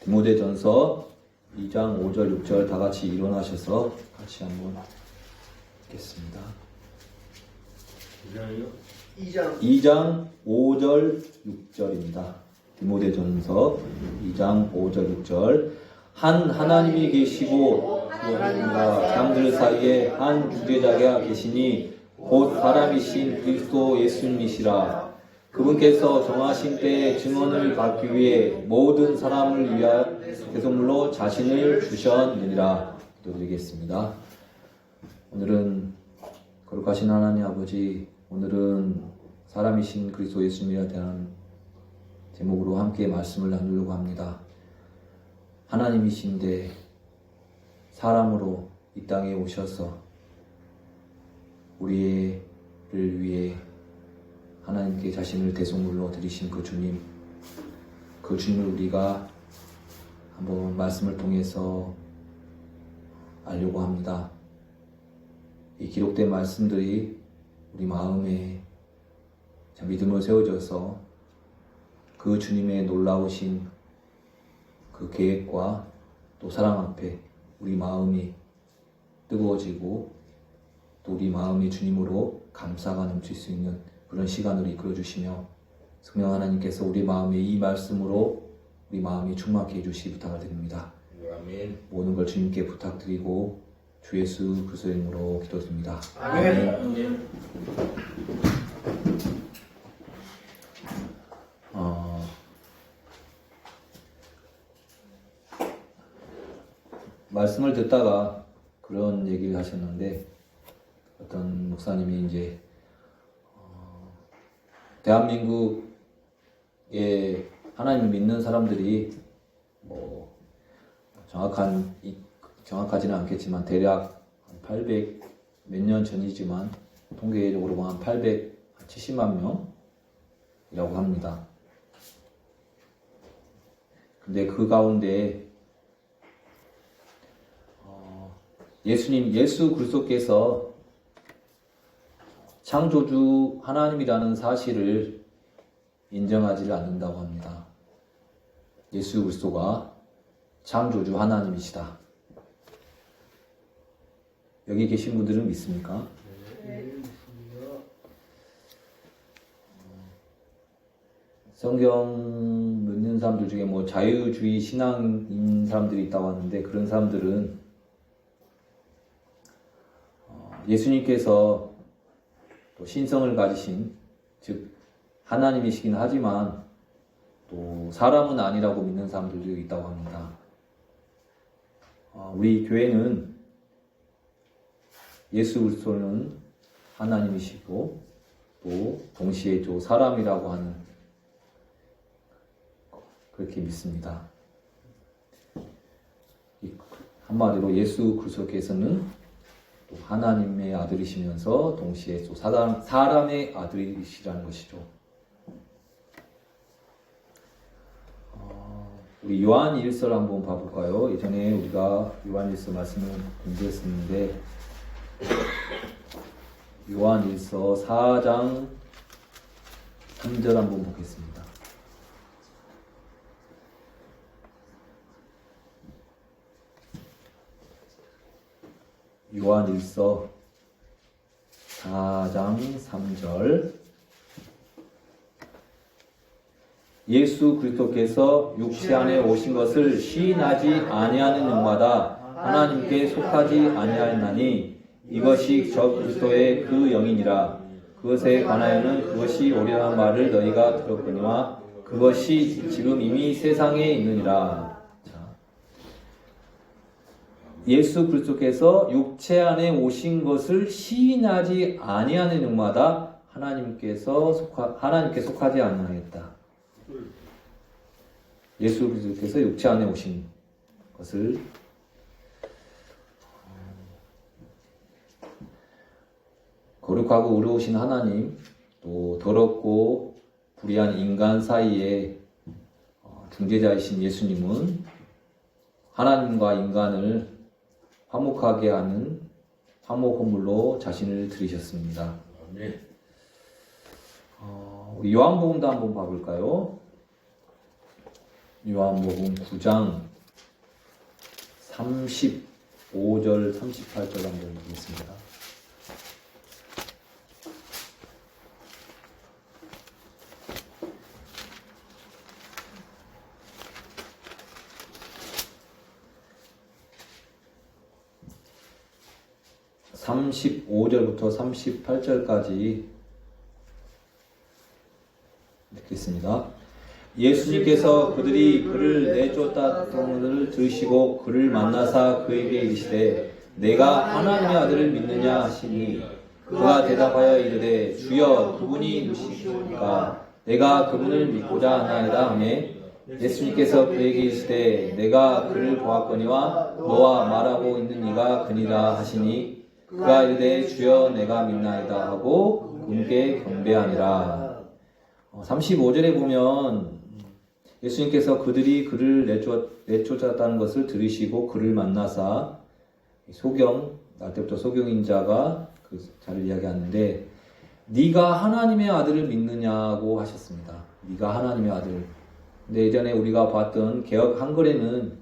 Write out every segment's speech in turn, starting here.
디모데전서 2장 5절 6절 다 같이 일어나셔서 같이 한번 읽겠습니다. 2장 5절 6절입니다. 디모데전서 2장 5절 6절. 한 하나님이 계시고 하나님과 사람들 사이에 한 주제자가 계시니 곧 사람이신 그리스도 예수님이시라. 그분께서 정하신 때에 증언을 받기 위해 모든 사람을 위하여 대속물로 자신을 주셨느니라. 기도드리겠습니다. 오늘은 거룩하신 하나님 아버지, 오늘은 사람이신 그리스도 예수님에 대한 제목으로 함께 말씀을 나누려고 합니다. 하나님이신데 사람으로 이 땅에 오셔서 우리를 위해 하나님께 자신을 대속물로 드리신 그 주님을 우리가 한번 말씀을 통해서 알려고 합니다. 이 기록된 말씀들이 우리 마음에 믿음을 세워져서 그 주님의 놀라우신 그 계획과 또 사랑 앞에 우리 마음이 뜨거워지고 또 우리 마음이 주님으로 감사가 넘칠 수 있는 그런 시간으로 이끌어주시며 성령 하나님께서 우리 마음에 이 말씀으로 우리 마음이 충만케 해주시기 부탁을 드립니다. 아멘. 모든 걸 주님께 부탁드리고 주 예수 그리스도의 이름으로 기도드립니다. 아멘. 아멘. 말씀을 듣다가 그런 얘기를 하셨는데 어떤 목사님이 이제 대한민국에 하나님을 믿는 사람들이 뭐 정확하지는 않겠지만 대략 한 800 몇 년 전이지만 통계적으로 보면 한 870만 명이라고 합니다. 근데 그 가운데 예수 그리스도께서 창조주 하나님이라는 사실을 인정하지 않는다고 합니다. 예수 그리스도가 창조주 하나님이시다. 여기 계신 분들은 믿습니까? 네. 성경 믿는 사람들 중에 뭐 자유주의 신앙인 사람들이 있다고 하는데 그런 사람들은 예수님께서 또 신성을 가지신 즉 하나님이시긴 하지만 또 사람은 아니라고 믿는 사람들도 있다고 합니다. 우리 교회는 예수 그리스도는 하나님이시고 또 동시에 또 사람이라고 하는 그렇게 믿습니다. 한마디로 예수 그리스도께서는 또 하나님의 아들이시면서 동시에 또 사람의 아들이시라는 것이죠. 우리 요한 1서를 한번 봐볼까요? 예전에 우리가 요한 1서 말씀을 공부했었는데 요한 1서 4장 3절 한번 보겠습니다. 요한 1서 4장 3절. 예수 그리스도께서 육체 안에 오신 것을 시인하지 아니하는 영마다 하나님께 속하지 아니하였나니 이것이 저 그리스도의 그 영이니라. 그것에 관하여는 그것이 오리라는 말을 너희가 들었거니와 그것이 지금 이미 세상에 있느니라. 예수 그리스도께서 육체 안에 오신 것을 시인하지 아니하는 영마다 하나님께 속하지 아니하였다. 예수 그리스도께서 육체 안에 오신 것을 거룩하고 의로우신 하나님, 또 더럽고 불의한 인간 사이에 중재자이신 예수님은 하나님과 인간을 화목하게 하는 화목혼물로 자신을 드리셨습니다. 아멘. 우리 요한복음도 한번 봐볼까요? 요한복음 9장 35절 38절 한번 보겠습니다. (35절부터) (38절까지) 읽겠습니다. 예수님께서 그들이 그를 내쫓았던 들으시고 그를 만나사 그에게 이르시되 내가 하나님의 아들을 믿느냐 하시니 그가 대답하여 이르되 주여 그분이 누구시니까 내가 그분을 믿고자 하나이다 하매 예수님께서 그에게 이르시되 내가 그를 보았거니와 너와 말하고 있는 이가 그니라 하시니 그가 이르되 주여 내가 믿나이다 하고 그분께 경배하니라. 35절에 보면 예수님께서 그들이 그를 내쫓았다는 것을 들으시고 그를 만나사 날 때부터 소경인 자가 그 자를 이야기하는데 네가 하나님의 아들을 믿느냐고 하셨습니다. 네가 하나님의 아들. 근데 예전에 우리가 봤던 개역 한글에는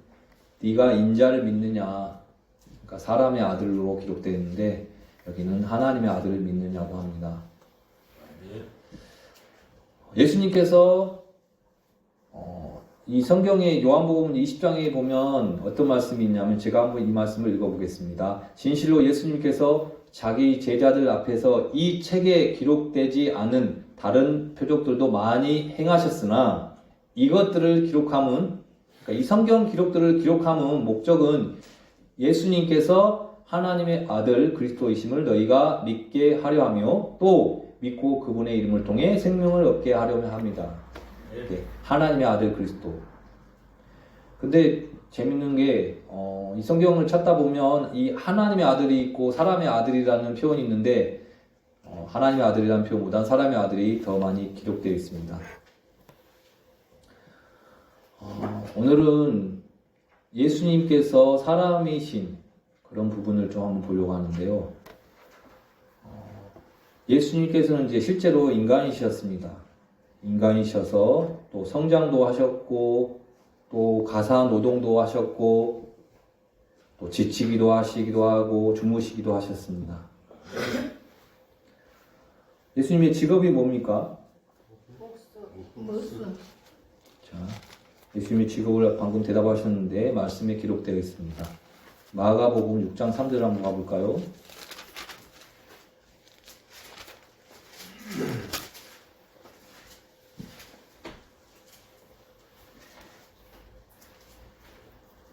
네가 인자를 믿느냐, 그러니까 사람의 아들로 기록되어 있는데 여기는 하나님의 아들을 믿느냐고 합니다. 예수님께서 이 성경의 요한복음 20장에 보면 어떤 말씀이 있냐면 제가 한번 이 말씀을 읽어보겠습니다. 진실로 예수님께서 자기 제자들 앞에서 이 책에 기록되지 않은 다른 표적들도 많이 행하셨으나 이것들을 기록함은, 그러니까 이 성경 기록들을 기록함은 목적은 예수님께서 하나님의 아들 그리스도이심을 너희가 믿게 하려 하며 또 믿고 그분의 이름을 통해 생명을 얻게 하려며 합니다. 하나님의 아들 그리스도. 근데 재밌는 게 이 성경을 찾다 보면 이 하나님의 아들이 있고 사람의 아들이라는 표현이 있는데 하나님의 아들이라는 표현보다 사람의 아들이 더 많이 기록되어 있습니다. 오늘은 예수님께서 사람이신 그런 부분을 좀 한번 보려고 하는데요. 예수님께서는 이제 실제로 인간이셨습니다. 인간이셔서 또 성장도 하셨고 또 가사 노동도 하셨고 또 지치기도 하시기도 하고 주무시기도 하셨습니다. 예수님의 직업이 뭡니까? 자, 예수님의 직업을 방금 대답하셨는데 말씀에 기록되어 있습니다. 마가복음 6장 3절 한번 가볼까요?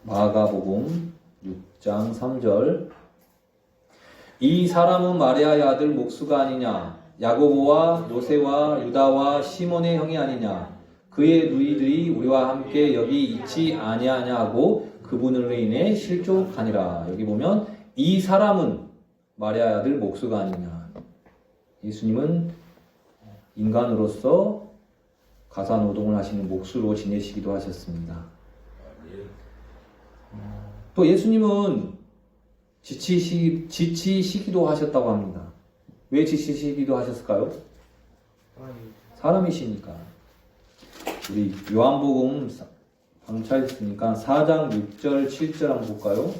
마가복음 6장 3절 이 사람은 마리아의 아들 목수가 아니냐 야고보와 요새와 유다와 시몬의 형이 아니냐 그의 누이들이 우리와 함께 여기 있지 아니하냐 하고 그분으로 인해 실족하니라. 여기 보면 이 사람은 마리아의 아들 목수가 아니냐. 예수님은 인간으로서 가사노동을 하시는 목수로 지내시기도 하셨습니다. 또 예수님은 지치시기도 하셨다고 합니다. 왜 지치시기도 하셨을까요? 사람이시니까. 우리 요한복음 방차했으니까 4장 6절 7절 한번 볼까요?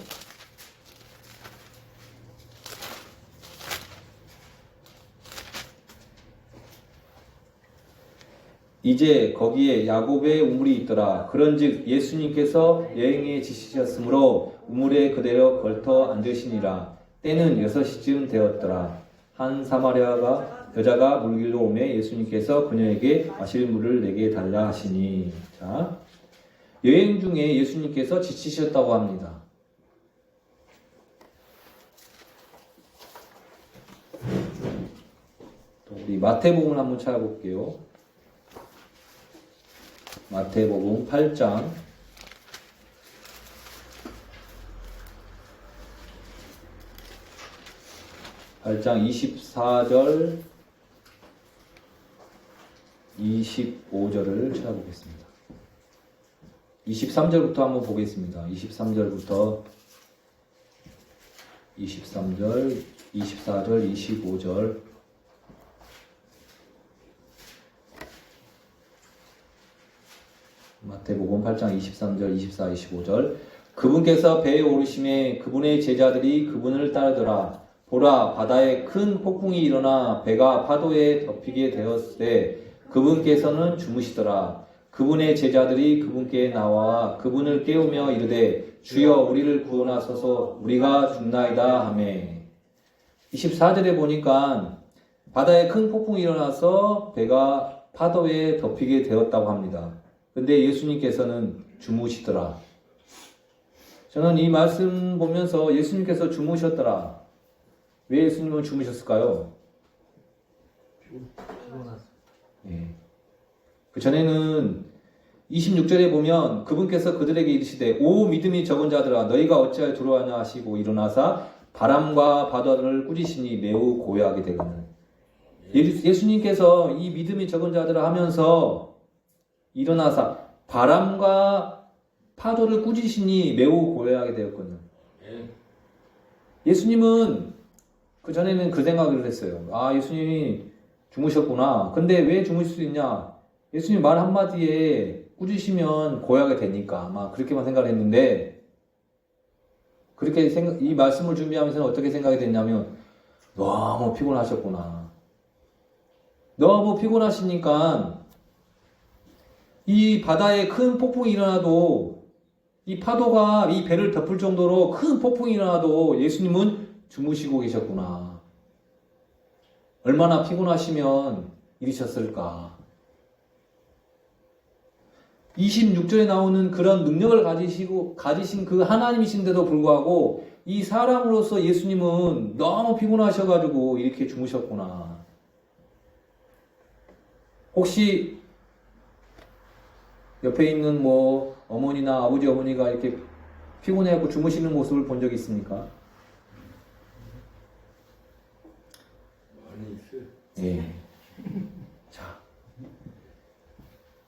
이제 거기에 야곱의 우물이 있더라. 그런즉 예수님께서 여행에 지치셨으므로 우물에 그대로 걸터 앉으시니라. 때는 6시쯤 되었더라. 한 사마리아 여자가 물길로 오매 예수님께서 그녀에게 마실 물을 내게 달라 하시니. 자, 여행 중에 예수님께서 지치셨다고 합니다. 또 우리 마태복음을 한번 찾아볼게요. 마태복음 8장 24절 25절을 찾아보겠습니다. 23절부터 한번 보겠습니다. 23절부터 23절, 24절, 25절 마태복음 8장 23절, 24, 25절. 그분께서 배에 오르심에 그분의 제자들이 그분을 따르더라. 보라, 바다에 큰 폭풍이 일어나 배가 파도에 덮이게 되었을 때 그분께서는 주무시더라. 그분의 제자들이 그분께 나와 그분을 깨우며 이르되 주여 우리를 구원하소서 우리가 죽나이다 하매. 24절에 보니까 바다에 큰 폭풍이 일어나서 배가 파도에 덮이게 되었다고 합니다. 근데 예수님께서는 주무시더라. 저는 이 말씀 보면서 예수님께서 주무셨더라. 왜 예수님은 주무셨을까요? 예. 그 전에는 26절에 보면 그분께서 그들에게 이르시되 오 믿음이 적은 자들아 너희가 어찌하여 두려워하냐 하시고 일어나사 바람과 바다를 꾸짖으시니 매우 고요하게 되거든. 예수님께서 이 믿음이 적은 자들을 하면서 일어나사 바람과 파도를 꾸짖으시니 매우 고요하게 되었거든요. 예수님은 그 전에는 그 생각을 했어요. 아, 예수님이 주무셨구나. 근데 왜 주무실 수 있냐? 예수님 말 한마디에 꾸짖으시면 고요하게 되니까 아마 그렇게만 생각을 했는데 그렇게 이 말씀을 준비하면서 어떻게 생각이 됐냐면 너무 피곤하셨구나. 너무 피곤하시니까 이 바다에 큰 폭풍이 일어나도 이 파도가 이 배를 덮을 정도로 큰 폭풍이 일어나도 예수님은 주무시고 계셨구나. 얼마나 피곤하시면 이러셨을까. 26절에 나오는 그런 능력을 가지신 그 하나님이신데도 불구하고 이 사람으로서 예수님은 너무 피곤하셔가지고 이렇게 주무셨구나. 혹시 옆에 있는 어머니나 아버지 어머니가 이렇게 피곤해하고 주무시는 모습을 본 적이 있습니까? 많이 있어요. 예. 자,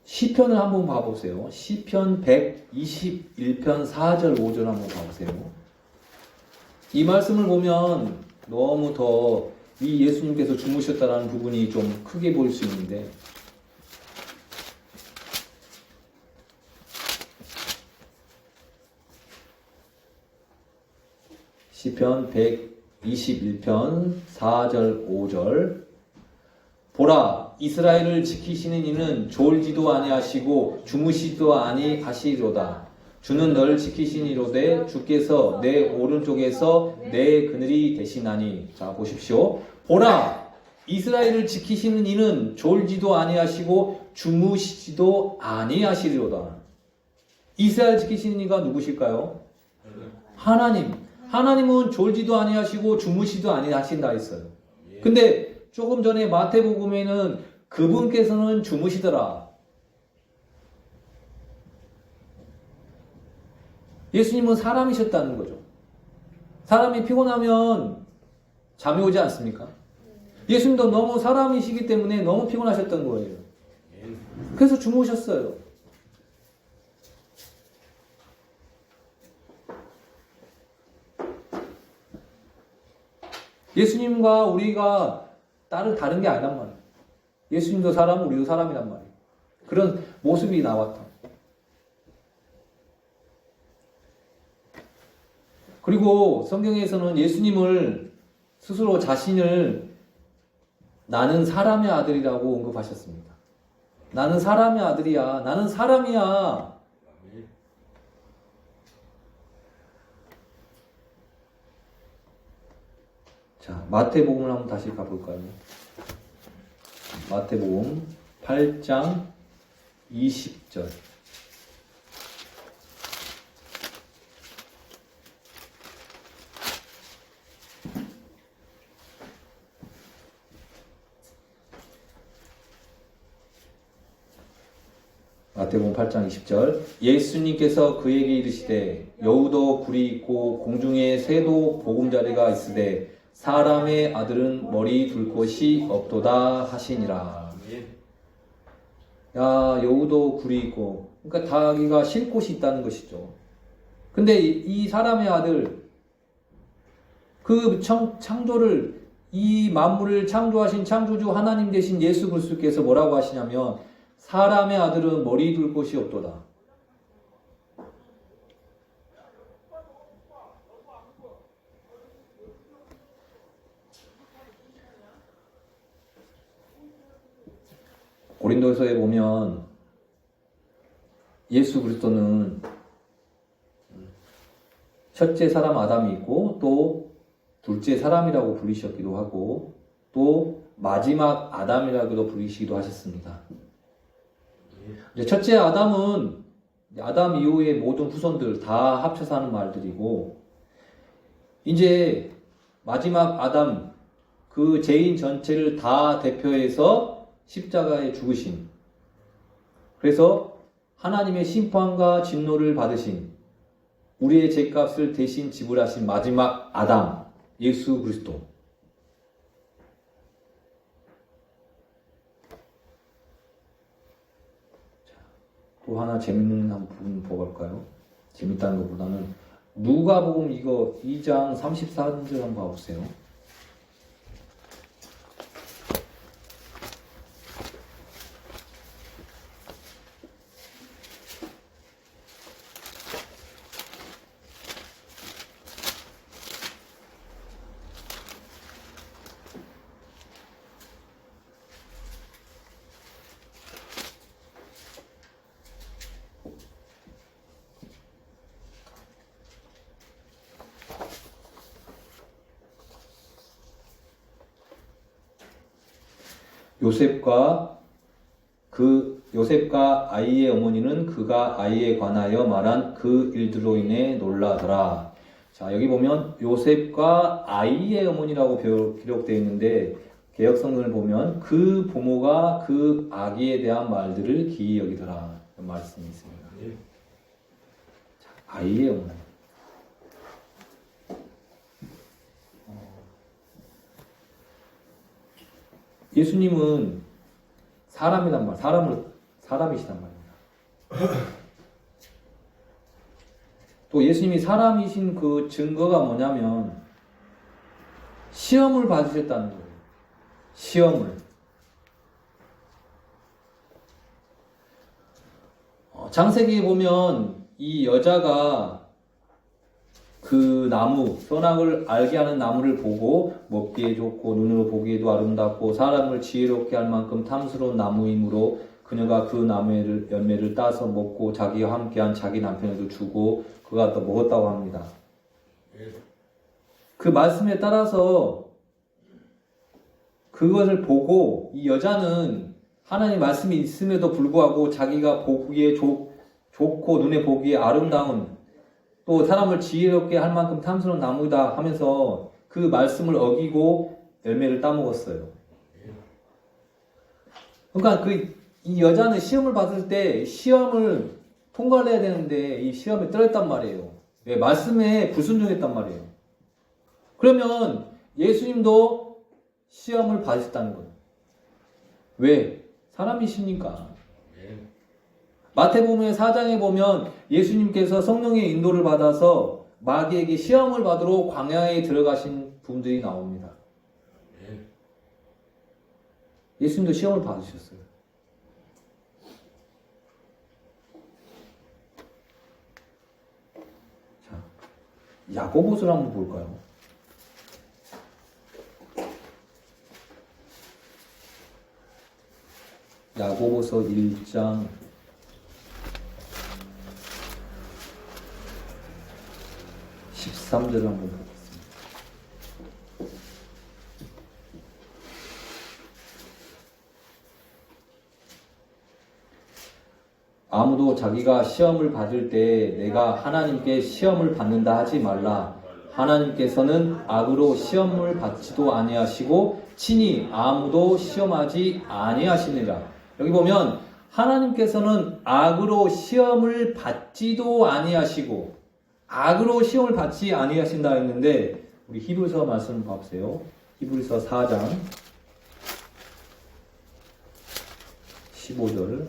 시편을 한번 봐보세요. 시편 121편 4절 5절 한번 봐보세요. 이 말씀을 보면 너무 더 이 예수님께서 주무셨다라는 부분이 좀 크게 보일 수 있는데 시편 121편 4절 5절 보라 이스라엘을 지키시는 이는 졸지도 아니하시고 주무시도 아니하시리로다. 주는 너를 지키시니로되 주께서 내 오른쪽에서 내 그늘이 되시나니. 자 보십시오. 보라 이스라엘을 지키시는 이는 졸지도 아니하시고 주무시지도 아니하시리로다. 이스라엘 지키시는 이가 누구실까요? 하나님. 하나님은 졸지도 아니하시고 주무시도 아니하신다 했어요. 근데 조금 전에 마태복음에는 그분께서는 주무시더라. 예수님은 사람이셨다는 거죠. 사람이 피곤하면 잠이 오지 않습니까? 예수님도 너무 사람이시기 때문에 너무 피곤하셨던 거예요. 그래서 주무셨어요. 예수님과 우리가 다른 게 아니란 말이에요. 예수님도 사람, 우리도 사람이란 말이에요. 그런 모습이 나왔다. 그리고 성경에서는 예수님을 스스로 자신을 나는 사람의 아들이라고 언급하셨습니다. 나는 사람의 아들이야. 나는 사람이야. 자, 마태복음을 한번 다시 가볼까요? 마태복음 8장 20절. 마태복음 8장 20절. 예수님께서 그에게 이르시되 여우도 굴이 있고 공중에 새도 보금자리가 있으되 사람의 아들은 머리 둘 곳이 없도다 하시니라. 야, 여우도 굴이 있고, 그러니까 자기가 쉴 곳이 있다는 것이죠. 근데 이 사람의 아들, 그 창조를, 이 만물을 창조하신 창조주 하나님 되신 예수 그리스도께서 뭐라고 하시냐면, 사람의 아들은 머리 둘 곳이 없도다. 고린도서에 보면 예수 그리스도는 첫째 사람 아담이 있고 또 둘째 사람이라고 부르셨기도 하고 또 마지막 아담이라고도 부르시기도 하셨습니다. 이제 첫째 아담은 아담 이후의 모든 후손들 다 합쳐서 하는 말들이고, 이제 마지막 아담, 그 죄인 전체를 다 대표해서 십자가에 죽으신, 그래서 하나님의 심판과 진노를 받으신, 우리의 죄값을 대신 지불하신 마지막 아담, 예수 그리스도. 또 하나 재밌는 한 부분 보볼까요? 재밌다는 것보다는 누가복음 이거 2장 34절 한번 봐보세요. 요셉과 아이의 어머니는 그가 아이에 관하여 말한 그 일들로 인해 놀라더라. 자, 여기 보면 요셉과 아이의 어머니라고 기록되어 있는데, 개역성경을 보면 그 부모가 그 아기에 대한 말들을 기이 여기더라. 이런 말씀이 있습니다. 자, 아이의 어머니. 예수님은 사람이시단 말입니다. 또 예수님이 사람이신 그 증거가 뭐냐면 시험을 받으셨다는 거예요. 시험을. 창세기에 보면 이 여자가 그 나무, 선악을 알게 하는 나무를 보고 먹기에 좋고 눈으로 보기에도 아름답고 사람을 지혜롭게 할 만큼 탐스러운 나무이므로 그녀가 그 나무의 열매를 따서 먹고 자기와 함께한 자기 남편에도 주고 그가 또 먹었다고 합니다. 그 말씀에 따라서 그것을 보고 이 여자는 하나님 말씀이 있음에도 불구하고 자기가 보기에 좋고 눈에 보기에 아름다운 또 사람을 지혜롭게 할 만큼 탐스러운 나무다 하면서 그 말씀을 어기고 열매를 따먹었어요. 그러니까 이 여자는 시험을 받을 때 시험을 통과를 해야 되는데 이 시험에 떨어졌단 말이에요. 네, 말씀에 불순종했단 말이에요. 그러면 예수님도 시험을 받으셨다는 거예요. 왜? 사람이시니까. 마태복음의 4장에 보면 예수님께서 성령의 인도를 받아서 마귀에게 시험을 받으러 광야에 들어가신 분들이 나옵니다. 예수님도 시험을 받으셨어요. 자, 야고보서를 한번 볼까요? 야고보서 1장 13절을 한번 보겠습니다. 아무도 자기가 시험을 받을 때 내가 하나님께 시험을 받는다 하지 말라. 하나님께서는 악으로 시험을 받지도 아니하시고 친히 아무도 시험하지 아니하시니라. 여기 보면 하나님께서는 악으로 시험을 받지도 아니하시고 악으로 시험을 받지 아니하신다 했는데 우리 히브리서 말씀 봐보세요. 히브리서 4장 15절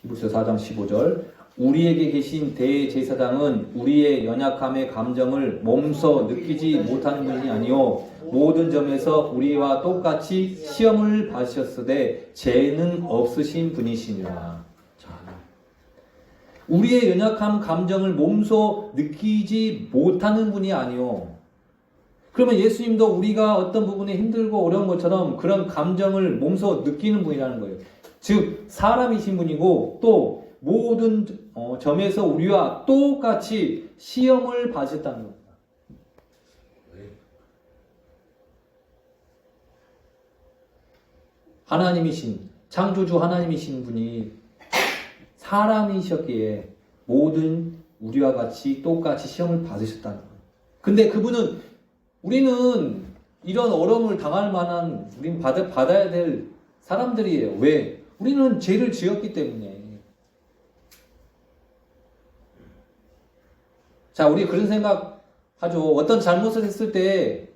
히브리서 4장 15절 우리에게 계신 대제사장은 우리의 연약함의 감정을 몸소 느끼지 못하는 분이 아니요 모든 점에서 우리와 똑같이 시험을 받으셨으되 죄는 없으신 분이시니라. 자, 우리의 연약한 감정을 몸소 느끼지 못하는 분이 아니요. 그러면 예수님도 우리가 어떤 부분에 힘들고 어려운 것처럼 그런 감정을 몸소 느끼는 분이라는 거예요. 즉 사람이신 분이고 또 모든 점에서 우리와 똑같이 시험을 받으셨다는 겁니다. 하나님이신 창조주 하나님이신 분이 사람이셨기에 모든 우리와 같이 똑같이 시험을 받으셨다는 거예요. 근데 그분은 우리는 이런 어려움을 당할 만한 우린 받아야 될 사람들이에요. 왜? 우리는 죄를 지었기 때문에. 자, 우리 그런 생각 하죠. 어떤 잘못을 했을 때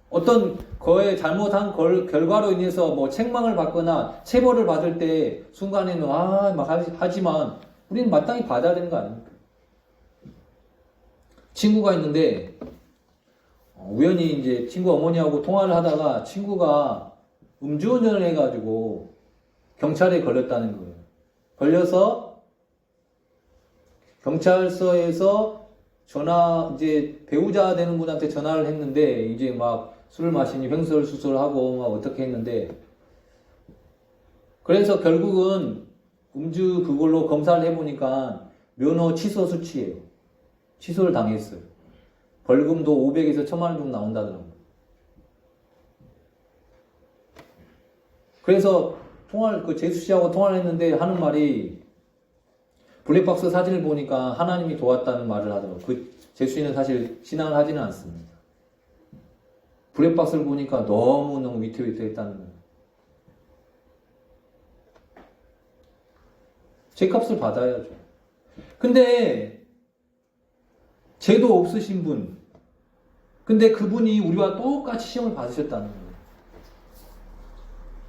어떤 거에 잘못한 결과로 인해서 뭐 책망을 받거나 체벌을 받을 때 순간에는 막 하지만 우리는 마땅히 받아야 되는 거 아닙니까? 친구가 있는데 우연히 이제 친구 어머니하고 통화를 하다가 친구가 음주운전을 해가지고 경찰에 걸렸다는 거예요. 걸려서 경찰서에서 이제 배우자 되는 분한테 전화를 했는데 이제 막 술을 마시니 횡설수설하고 막 어떻게 했는데 그래서 결국은 음주 그걸로 검사를 해보니까 면허 취소 수치예요. 취소를 당했어요. 벌금도 500에서 1000만 원 정도 나온다더라고요. 그래서 제수 씨하고 통화를 했는데 하는 말이 블랙박스 사진을 보니까 하나님이 도왔다는 말을 하더라고요. 제수 씨는 사실 신앙을 하지는 않습니다. 블랙박스를 보니까 너무너무 위태위태했다는 거예요. 죄값을 받아야죠. 근데 죄도 없으신 분, 근데 그분이 우리와 똑같이 시험을 받으셨다는 거예요.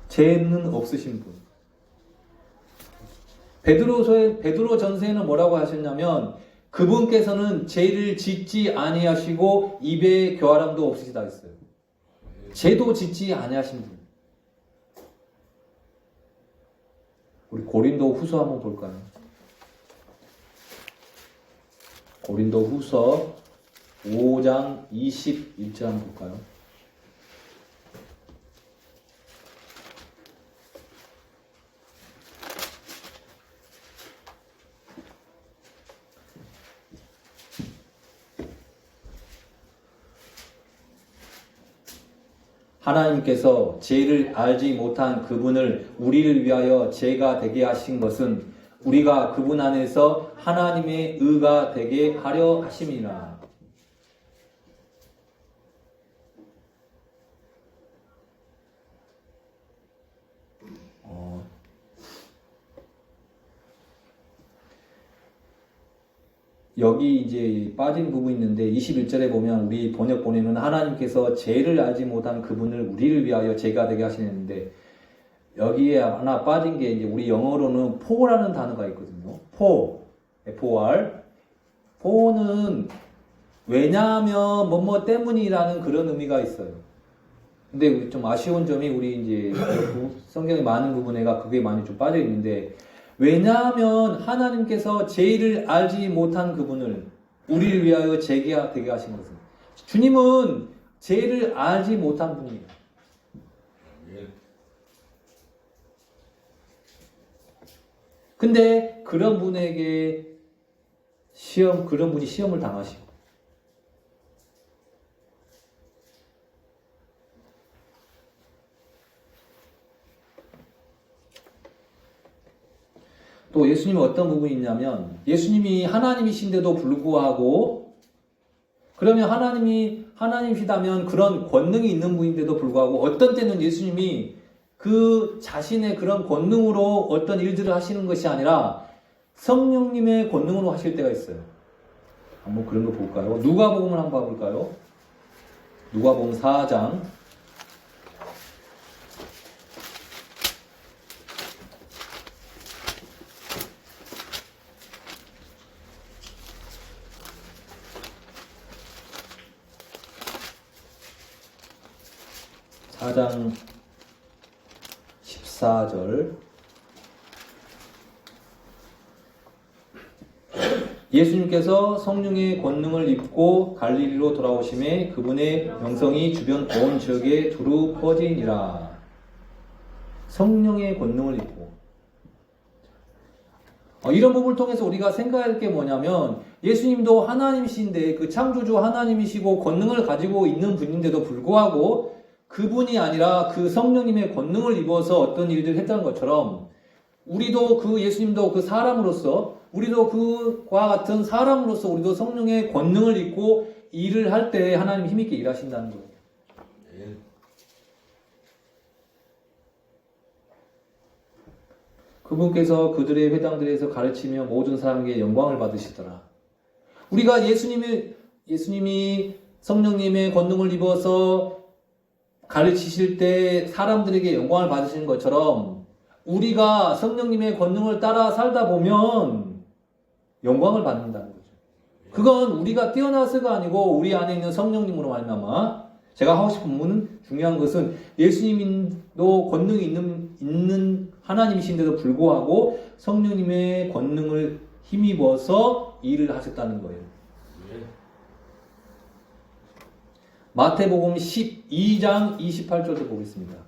죄는 없으신 분. 베드로 전서에는 뭐라고 하셨냐면 그분께서는 죄를 짓지 아니하시고 입에 교활함도 없으시다 했어요. 죄도 짓지 아니하신 분. 우리 고린도 후서 한번 볼까요? 고린도 후서 5장 21절 한번 볼까요? 하나님께서 죄를 알지 못한 그분을 우리를 위하여 죄가 되게 하신 것은 우리가 그분 안에서 하나님의 의가 되게 하려 하심이라. 여기 이제 빠진 부분이 있는데 21절에 보면 우리 번역본에는 하나님께서 죄를 알지 못한 그분을 우리를 위하여 죄가 되게 하시는데 여기에 하나 빠진 게 이제 우리 영어로는 for라는 단어가 있거든요. for, for. for는 왜냐하면 뭐뭐 때문이라는 그런 의미가 있어요. 근데 좀 아쉬운 점이 우리 이제 성경에 많은 부분에가 그게 많이 좀 빠져 있는데 왜냐하면 하나님께서 죄를 알지 못한 그분을 우리를 위하여 죄가 되게 하신 것은 주님은 죄를 알지 못한 분이에요. 근데 그런 분에게 그런 분이 시험을 당하시고 또 예수님은 어떤 부분이 있냐면 예수님이 하나님이신데도 불구하고 그러면 하나님이시다면 그런 권능이 있는 분인데도 불구하고 어떤 때는 예수님이 그 자신의 그런 권능으로 어떤 일들을 하시는 것이 아니라 성령님의 권능으로 하실 때가 있어요. 한번 그런 거 볼까요? 누가복음을 한번 봐볼까요? 누가복음 4장 4장 14절 예수님께서 성령의 권능을 입고 갈릴리로 돌아오심에 그분의 명성이 주변 온 지역에 두루 퍼지니라. 성령의 권능을 입고. 이런 부분을 통해서 우리가 생각할 게 뭐냐면 예수님도 하나님이신데 그 창조주 하나님이시고 권능을 가지고 있는 분인데도 불구하고 그분이 아니라 그 성령님의 권능을 입어서 어떤 일들을 했다는 것처럼 우리도 그 예수님도 그 사람으로서 우리도 그와 같은 사람으로서 우리도 성령의 권능을 입고 일을 할 때 하나님 힘있게 일하신다는 거예요. 네. 그분께서 그들의 회당들에서 가르치며 모든 사람에게 영광을 받으시더라. 우리가 예수님이 성령님의 권능을 입어서 가르치실 때 사람들에게 영광을 받으시는 것처럼 우리가 성령님의 권능을 따라 살다 보면 영광을 받는다는 거죠. 그건 우리가 뛰어나서가 아니고 우리 안에 있는 성령님으로 말미암아 제가 하고 싶은 부분은 중요한 것은 예수님도 권능이 있는 하나님이신데도 불구하고 성령님의 권능을 힘입어서 일을 하셨다는 거예요. 네. 마태복음 12장 28절도 보겠습니다.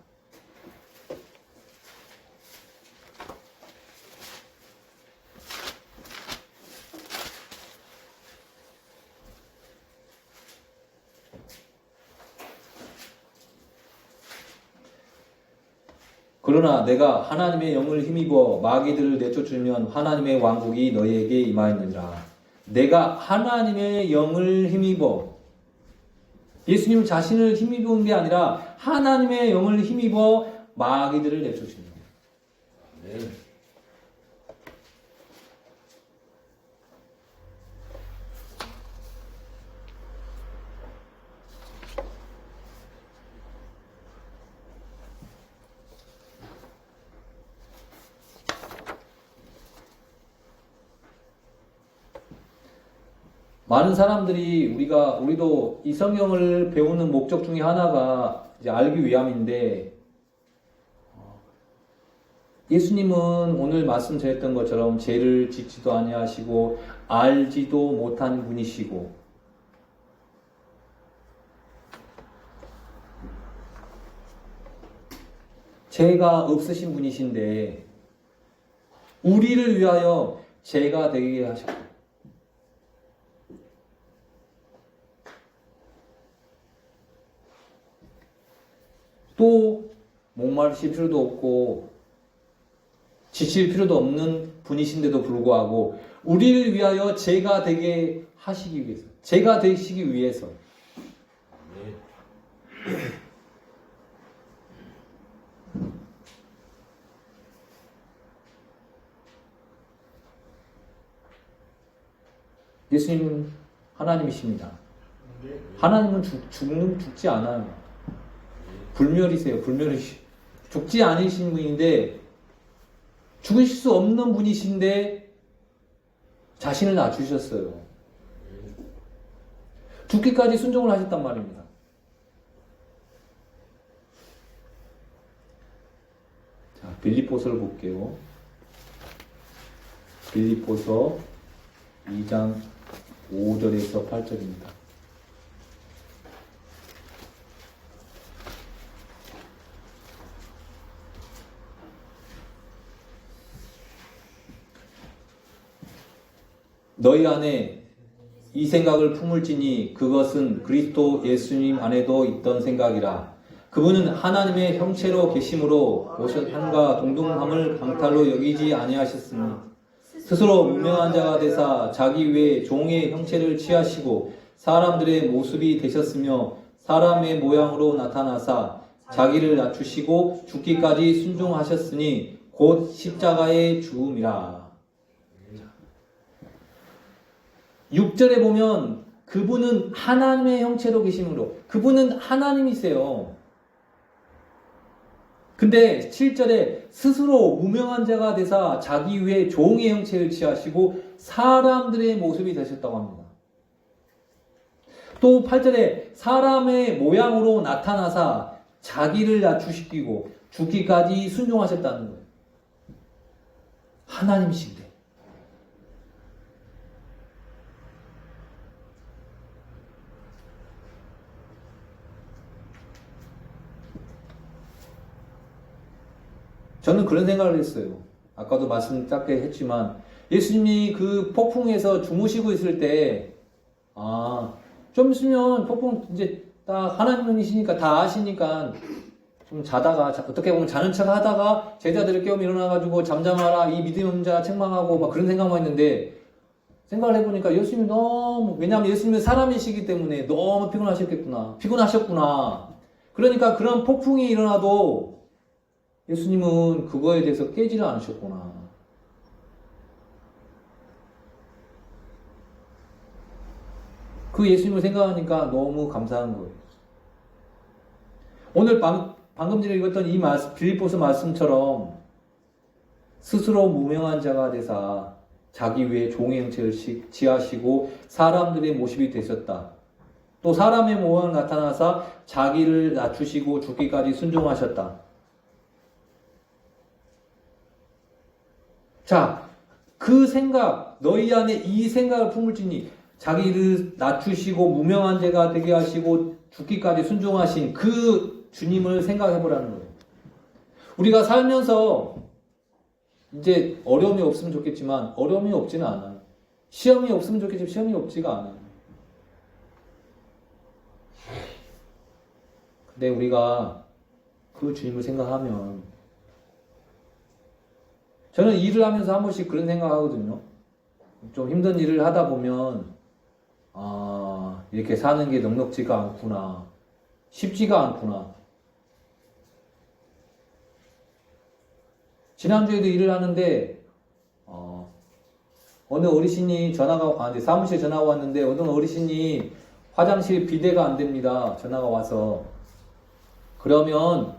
그러나 내가 하나님의 영을 힘입어 마귀들을 내쫓으면 하나님의 왕국이 너희에게 임하였느니라. 내가 하나님의 영을 힘입어 예수님 자신을 힘입은 게 아니라 하나님의 영을 힘입어 마귀들을 내쫓습니다. 네. 많은 사람들이 우리도 이 성경을 배우는 목적 중에 하나가 이제 알기 위함인데, 예수님은 오늘 말씀 드렸던 것처럼 죄를 짓지도 아니하시고 알지도 못한 분이시고 죄가 없으신 분이신데 우리를 위하여 죄가 되게 하셨고 또 목마르실 필요도 없고 지칠 필요도 없는 분이신데도 불구하고 우리를 위하여 죄가 되게 하시기 위해서, 죄가 되시기 위해서 네. 예수님은 하나님이십니다. 하나님은 죽지 않아요. 불멸이세요. 죽지 않으신 분인데 죽으실 수 없는 분이신데 자신을 낮추셨어요. 죽기까지 순종을 하셨단 말입니다. 자, 빌립보서를 볼게요. 빌립보서 2장 5절에서 8절입니다. 너희 안에 이 생각을 품을지니 그것은 그리스도 예수님 안에도 있던 생각이라. 그분은 하나님의 형체로 계심으로 오셨함과 동등함을 강탈로 여기지 아니하셨으니 스스로 무명한 자가 되사 자기 외에 종의 형체를 취하시고 사람들의 모습이 되셨으며 사람의 모양으로 나타나사 자기를 낮추시고 죽기까지 순종하셨으니 곧 십자가의 죽음이라. 6절에 보면 그분은 하나님의 형체로 계심으로 그분은 하나님이세요. 근데 7절에 스스로 무명한 자가 되사 자기 위에 종의 형체를 취하시고 사람들의 모습이 되셨다고 합니다. 또 8절에 사람의 모양으로 나타나사 자기를 낮추시키고 죽기까지 순종하셨다는 거예요. 하나님이신데 저는 그런 생각을 했어요. 아까도 말씀 짧게 했지만 예수님이 그 폭풍에서 주무시고 있을 때 좀 있으면 폭풍 이제 딱 하나님이시니까 다 아시니까 좀 자다가 어떻게 보면 자는 척 하다가 제자들을 깨우며 일어나가지고 잠잠하라 이 믿음이 없는 자 책망하고 막 그런 생각만 했는데 생각을 해보니까 예수님이 너무 왜냐하면 예수님은 사람이시기 때문에 너무 피곤하셨구나. 그러니까 그런 폭풍이 일어나도 예수님은 그거에 대해서 깨지를 않으셨구나. 그 예수님을 생각하니까 너무 감사한 거예요. 오늘 방금 전에 읽었던 이 빌립보서 말씀처럼 스스로 무명한 자가 되사 자기 위에 종의 형체를 취하시고 사람들의 모습이 되셨다. 또 사람의 모양을 나타나사 자기를 낮추시고 죽기까지 순종하셨다. 자, 그 생각, 너희 안에 이 생각을 품을지니 자기를 낮추시고 무명한 자가 되게 하시고 죽기까지 순종하신 그 주님을 생각해 보라는 거예요. 우리가 살면서 이제 어려움이 없으면 좋겠지만 어려움이 없지는 않아요. 시험이 없으면 좋겠지만 시험이 없지가 않아요. 근데 우리가 그 주님을 생각하면 저는 일을 하면서 한 번씩 그런 생각하거든요. 좀 힘든 일을 하다 보면 이렇게 사는 게 넉넉지가 않구나. 쉽지가 않구나. 지난주에도 일을 하는데 어느 어르신이 사무실에 전화가 왔는데 어느 어르신이 화장실 비대가 안 됩니다. 전화가 와서. 그러면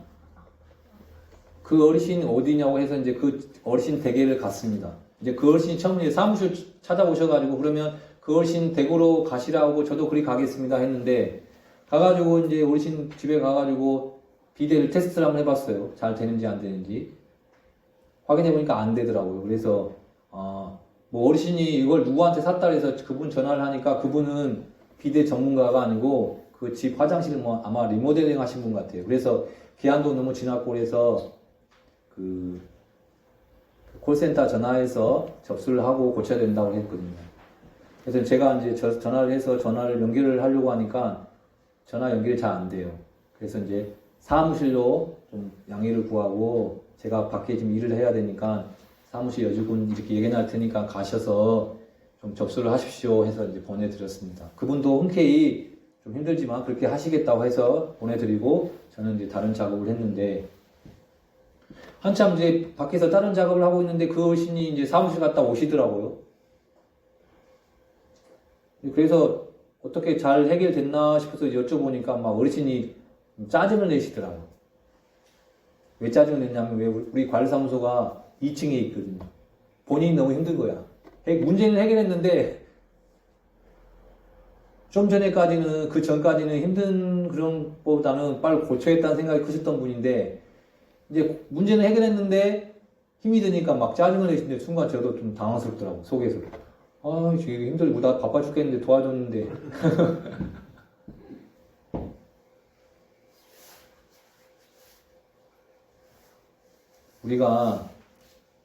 그 어르신 어디냐고 해서 이제 그 어르신 댁에를 갔습니다. 이제 그 어르신이 처음에 사무실 찾아오셔가지고 그러면 그 어르신 댁으로 가시라고 저도 그리 가겠습니다 했는데 가가지고 이제 어르신 집에 가가지고 비대를 테스트를 한번 해봤어요. 잘 되는지 안 되는지. 확인해보니까 안 되더라고요. 그래서 뭐 어르신이 이걸 누구한테 샀다 그래서 그분 전화를 하니까 그분은 비대 전문가가 아니고 그 집 화장실을 뭐 아마 리모델링 하신 분 같아요. 그래서 기한도 너무 지났고 그래서 그 콜센터 전화해서 접수를 하고 고쳐야 된다고 했거든요. 그래서 제가 이제 전화를 해서 전화를 연결을 하려고 하니까 전화 연결이 잘 안 돼요. 그래서 이제 사무실로 좀 양해를 구하고 제가 밖에 지금 일을 해야 되니까 사무실 여직원 이렇게 얘기 날 테니까 가셔서 좀 접수를 하십시오 해서 이제 보내드렸습니다. 그분도 흔쾌히 좀 힘들지만 그렇게 하시겠다고 해서 보내드리고 저는 이제 다른 작업을 했는데 한참 이제 밖에서 다른 작업을 하고 있는데 그 어르신이 이제 사무실 갔다 오시더라고요. 그래서 어떻게 잘 해결됐나 싶어서 여쭤보니까 막 어르신이 짜증을 내시더라고요. 왜 짜증을 냈냐면 왜 우리 관리사무소가 2층에 있거든요. 본인이 너무 힘든 거야. 문제는 해결했는데 좀 전에까지는 그 전까지는 힘든 그런 것보다는 빨리 고쳐야겠다는 생각이 크셨던 분인데 이제 문제는 해결했는데 힘이 드니까 막 짜증을 내시는데 순간 저도 좀 당황스럽더라고 속에서. 이게 힘들고 나 바빠 죽겠는데 도와줬는데. 우리가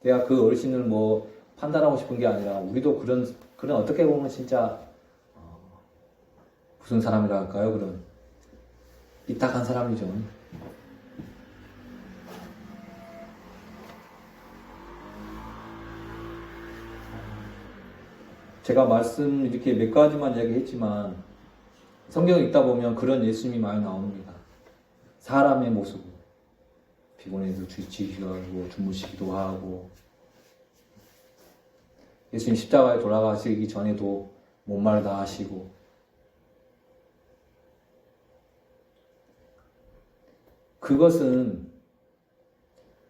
내가 그 어르신을 뭐 판단하고 싶은 게 아니라 우리도 그런 어떻게 보면 진짜 무슨 사람이라 할까요? 그런 삐딱한 사람이죠. 제가 말씀 이렇게 몇 가지만 이야기했지만 성경을 읽다 보면 그런 예수님이 많이 나옵니다. 사람의 모습 피곤해도 지치기도 하고 주무시기도 하고 예수님 십자가에 돌아가시기 전에도 몸말 다 하시고 그것은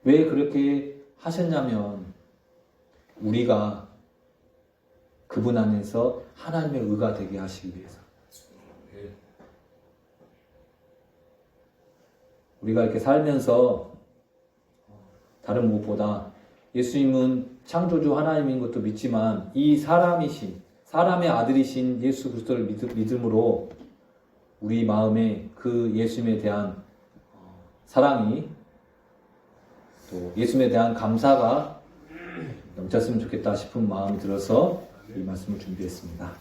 왜 그렇게 하셨냐면 우리가 그분 안에서 하나님의 의가 되게 하시기 위해서 우리가 이렇게 살면서 다른 무엇보다 예수님은 창조주 하나님인 것도 믿지만 이 사람의 아들이신 예수 그리스도를 믿음으로 우리 마음에 그 예수님에 대한 사랑이 또 예수님에 대한 감사가 넘쳤으면 좋겠다 싶은 마음이 들어서 이 말씀을 준비했습니다.